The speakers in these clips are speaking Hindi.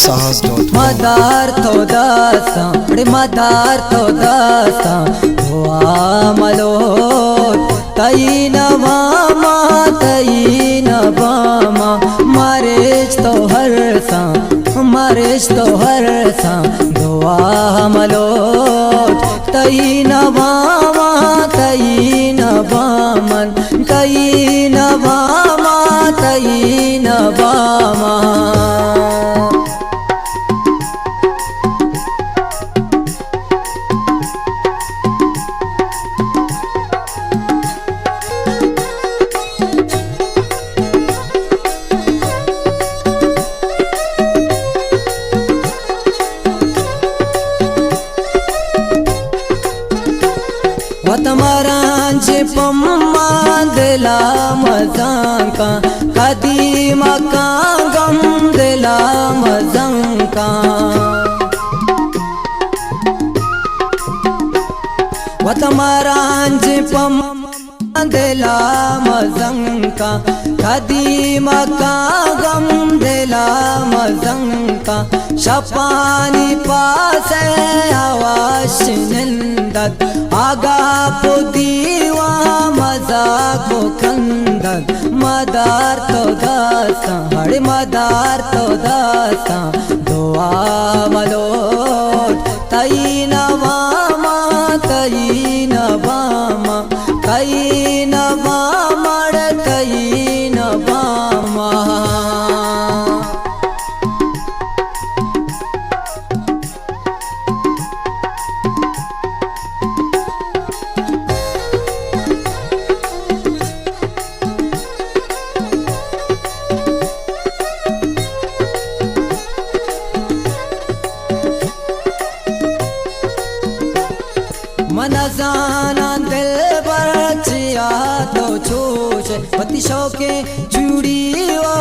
sahas.com Madar to dasa, madar to dasa, dua malot, taina mama, marriage to har sa, dua malot, taina mama, taina mama. वतमरांचे Pamma दिला मजांका कदी मका गम दिला मजांका वतमरांचे पम्मा दिला मजांका कदी मका गम दिला मजांका शपानी पासे आवाज निंदत आगा पो दीवा मजा को कंदत मदार तो दासा हरे मदार तो दासा दुआ मलोट तईना वामा तईना वामा तईना वामा तईना वामा मनजाना दिल बरचिया तो छोश पति शौके चूड़ी ओ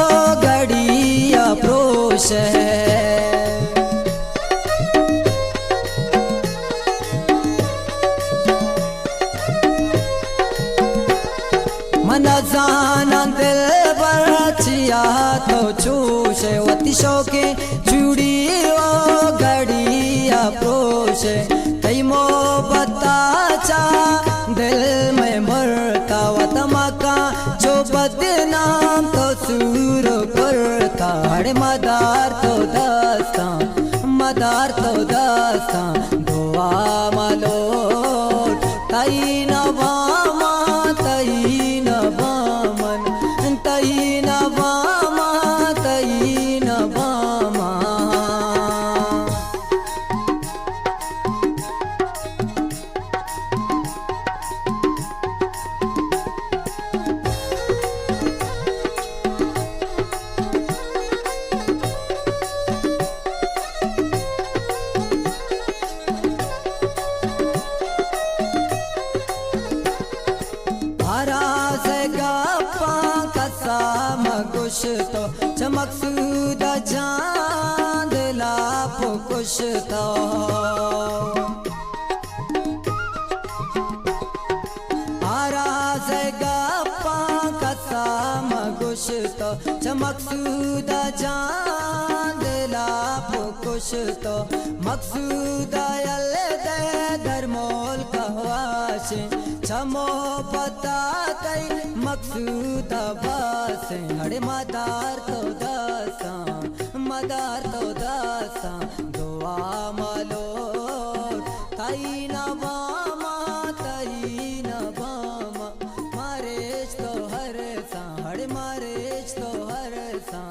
गड़िया प्रोश मनजाना दिल बरचिया तो छोश पति शौके चूड़ी ओ गड़िया प्रोश तैमो बताचा दिल में भरता वतमका जो बदनाम तो सूर करता हरे मदार तो दास्ता दुआ मलोट तईना वामा तईना वामन तईना वामा तईना वामा तो चमक सुदा चांद लापो कुछ तो आराज़ गप्पा कसाम गुश तो चमक सुदा चांद लापो कुछ तो मकसूदा यल दे दरमोल कहवाशे चमो पता तई मकसूदा बासे हरे मदार तो दासा दुआ मलोट तईना वामा मारेज तो हर सा हरे मारेज तो हर सा